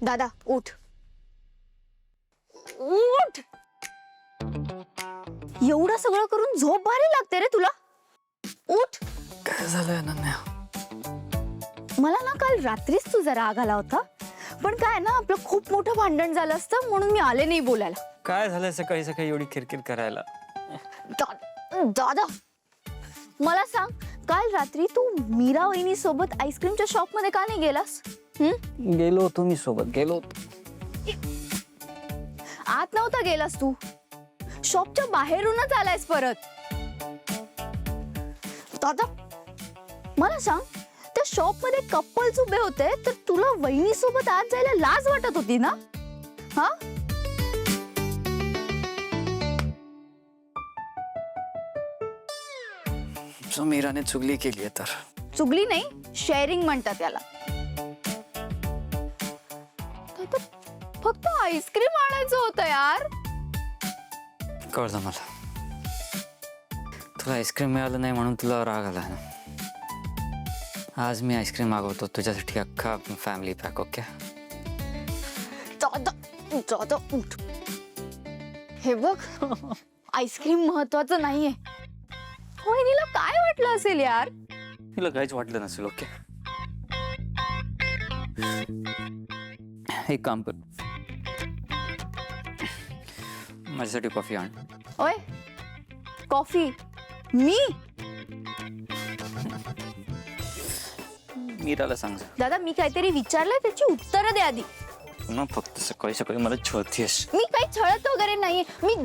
दादा उठ उठ. एवढं सगळं करून झोप भारी लागते रे तुला. उठ. काय झालंय अनन्या? मला ना काल रात्रीच तुझा राग आला होता, पण काय ना आपलं खूप मोठं भांडण झालं असतं म्हणून मी आले नाही बोलायला. काय झालंय सकाळी सकाळी एवढी किरकिर करायला? दादा मला सांग, काल रात्री तू मीरा वहिनी सोबत आईस्क्रीमच्या शॉप मध्ये का नाही गेलास? गेलो होतो मी, सोबत गेलो होतो. आत नव्हता गेलास तू, शॉपच्या बाहेरूनच आलायस परत. दादा मला सांग, त्या शॉप मध्ये कपल्स उभे होते तर तुला वहिनी सोबत आत जायला लाज वाटत होती ना? हा मीराने चुगली केली आहे तर. चुगली नाही, शेअरिंग म्हणतात त्याला. फक्त आईस्क्रीम आणायचं होतं यार. कळलं मला, तुला आईस्क्रीम मिळालं नाही म्हणून तुला राग आला ना. आज मी आईस्क्रीम मागवतो तुझ्यासाठी, अख्खा फॅमिली पॅक. ओके दादा उठ. हे बघ, आईस्क्रीम महत्वाचं नाहीये. वहिनीला काय वाटलं असेल यार? तिला काहीच वाटलं नसेल. ओके एक काम कर, माझ्यासाठी कॉफी आण. ओय कॉफी? मी? मीराला सांग. दादा मी काहीतरी विचारलंय, त्याची उत्तरं दे आधी. पुन्हा फक्त सकाळी सकाळी मला छळतीयस. मी काही छळत वगैरे नाहीये. मी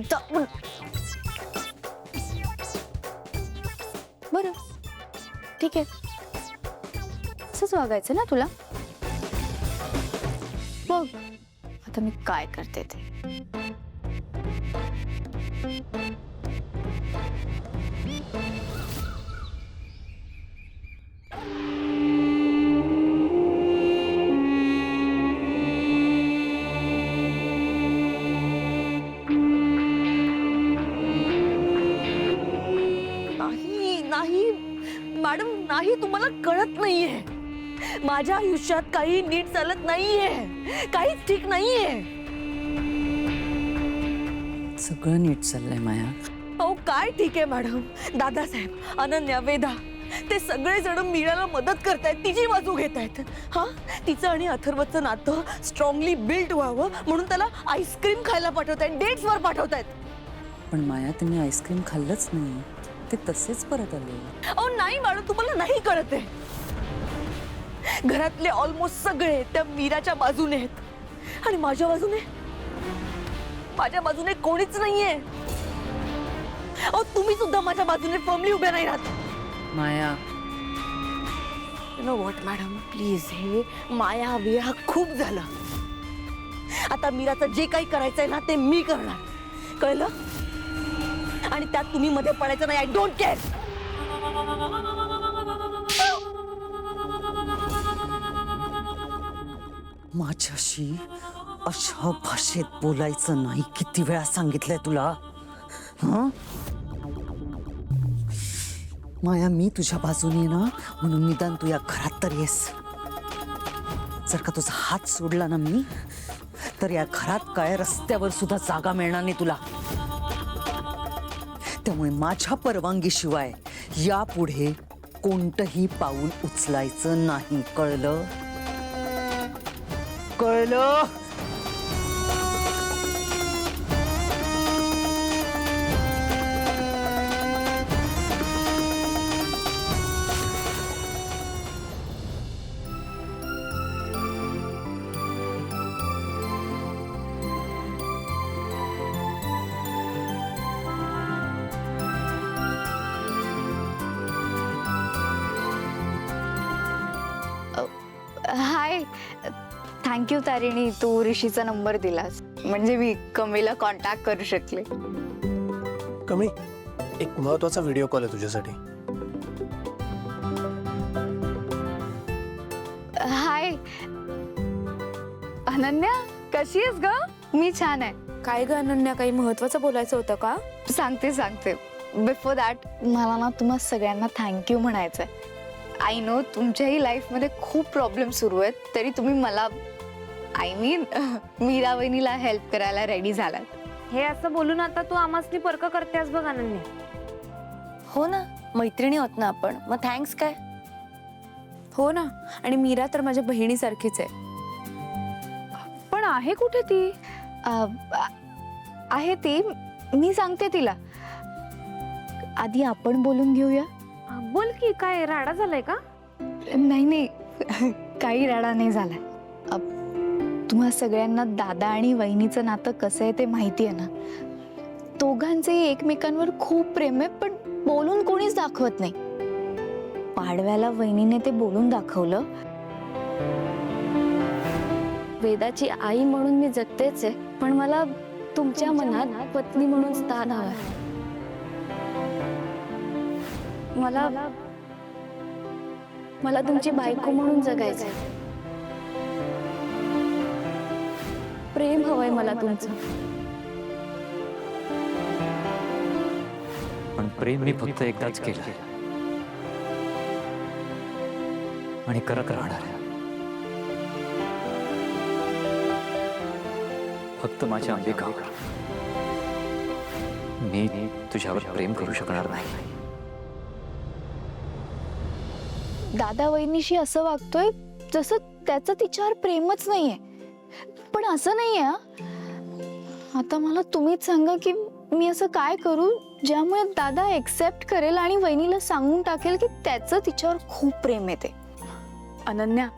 बरं ठीक आहे, असंच वागायचं ना तुला. बघ आता मी काय करते ते. मॅडम नाही, तुम्हाला कळत नाहीये. माझ्या आयुष्यात काही नीट चालत नाहीये, काहीच ठीक नाहीये. सगळं नीट चाललंय माया. अहो काय ठीक आहे मॅडम? दादासाहेब, अनन्या, वेदा ते सगळे जण मीराला मदत करतायत, तिची बाजू घेतायत. हा, तिचं आणि अथर्वचं नातं स्ट्रॉंगली बिल्ड व्हावं म्हणून त्याला आईस्क्रीम खायला पाठवतायत, डेट्सवर पाठवतायत. पण माया, तुम्ही आईस्क्रीम खाल्लंच नाही, ते तसेच परत आले. अहो नाही मॅडम, तुम्हाला नाही कळत आहे. घरातले ऑलमोस्ट सगळे त्या मीराच्या बाजूने आहेत आणि माझ्या बाजूने कोणीच नाहीये. अहो तुम्ही सुद्धा माझ्या बाजूने फर्मली उभ्या नाही राहत. Maya, you know what madam, please हे माया विया खूप झालं. आता मीराचं जे काही करायचंय ना ते मी करणार, कळलं? आणि त्यात तुम्ही मध्ये पडायचं नाही. I don't care. माझ्याशी अशा भाषेत बोलायचं नाही. किती वेळा सांगितलंय तुला? हं? माया, मी तुझ्या बाजूने ना म्हणून निदान तू या घरात तर येस. जर का तुझा हात सोडला ना मी, तर या घरात काय रस्त्यावर सुद्धा जागा मिळणार नाही तुला. त्यामुळे माझ्या परवानगीशिवाय यापुढे कोणतंही पाऊल उचलायचं नाही, कळलं? कळलं? हाय, थँक्यू तारिणी, तू ऋषीचा नंबर दिलास म्हणजे मी कमीला कॉन्टॅक्ट करू शकले. कमी, एक महत्वाचा व्हिडिओ कॉल आहे तुझ्यासाठी. हाय अनन्या, कशी आहेस ग? मी छान आहे. काय ग अनन्या, काही महत्वाचं बोलायचं होतं का? सांगते. बिफोर दॅट मला ना तुम्हा सगळ्यांना थँक्यू म्हणायचंय. आय नो तुमच्याही लाईफमध्ये खूप प्रॉब्लेम सुरू आहेत, तरी तुम्ही मला आय मीन मीरा वहिनीला हेल्प करायला रेडी झालात. हे असं बोलून आता तू आमासनी पर्क करतेस बघ अनन्या. हो ना, मैत्रिणी होत ना आपण, मग थँक्स काय. हो ना, आणि मीरा तर माझ्या बहिणीसारखीच आहे. पण आहे कुठे ती? आहे ती, मी सांगते तिला. आधी आपण बोलून घेऊया. बोल की, काय राडा झालाय का? नाही नाही, काही राडा नाही झालाय. तुम्हा सगळ्यांना दादा आणि वहिनीचं नातं कसं आहे ते माहिती आहे ना. दोघांचे एकमेकांवर खूप प्रेम आहे, पण बोलून कोणीच दाखवत नाही. पाडव्याला वहिनीने ते बोलून दाखवलं. वेदाची आई म्हणून मी जगतेच आहे, पण मला तुमच्या मनात पत्नी म्हणून स्थान हवं. मला मला तुमची बायको म्हणून जगायचंय. प्रेम हवंय मला तुमचं. पण प्रेम मी फक्त एकदाच केलं आणि करत राहणार आहे. फक्त माझ्या अंबिकावर मी तुझ्यावर प्रेम करू शकणार नाही. दादा वहिनीशी असं वागतोय जसं त्याचं तिच्यावर प्रेमच नाहीये. पण असं नाहीये. आता मला तुम्हीच सांगा की मी असं काय करू ज्यामुळे दादा एक्सेप्ट करेल आणि वहिनीला सांगून टाकेल की त्याचं तिच्यावर खूप प्रेम येते. अनन्या,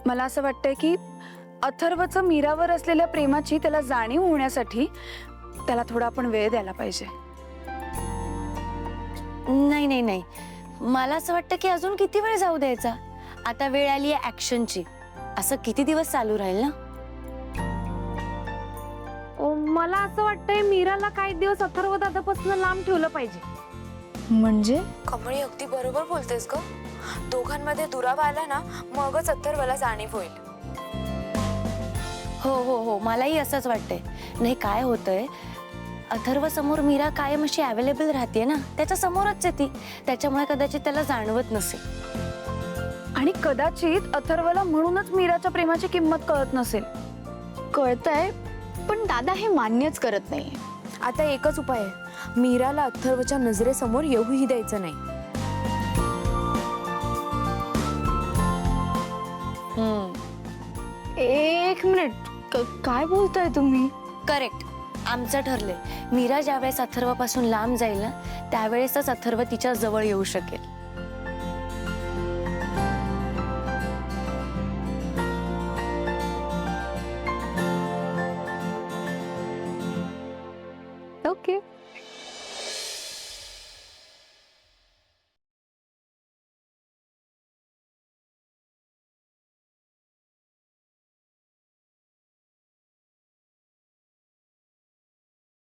मला असं वाटतंय की अथर्वचं मीरावर असलेल्या प्रेमाची त्याला जाणीव होण्यासाठी त्याला थोडा आपण वेळ द्यायला पाहिजे. नाही नाही नाही, मला असं वाटतं की अजून किती वेळ जाऊ द्यायचा. आता वेळ आली आहे ऍक्शनची. असं किती दिवस चालू राहील ना. मला असं वाटतंय मीराला काही दिवस अथर्व दादापासून लांब ठेवलं पाहिजे. म्हणजे कमळी अगदी बरोबर बोलतेस ग. दोघांमध्ये दुरावा आला ना, मगच अथर्वला जाणीव होईल. हो हो हो, मलाही असंच वाटतंय. नाही, काय होतंय, अथर्व समोर मीरा कायम अशी अवेलेबल राहते ना, त्याच्या समोरच आहे ती. त्याच्यामुळे कदाचित त्याला जाणवत नसेल. आणि कदाचित अथर्वला म्हणूनच मीराच्या प्रेमाची किंमत कळत नसेल. कळतंय, पण दादा हे मान्यच करत नाहीये. आता एकच उपाय आहे, मीराला अथर्वच्या नजरेसमोर येऊही द्यायचं नाही. एक मिनिट, काय बोलताय तुम्ही? करेक्ट, आमचं ठरलंय. मीरा ज्यावेळेस अथर्वापासून लांब जाईल ना, त्यावेळेसच अथर्व तिच्या जवळ येऊ शकेल. ओके.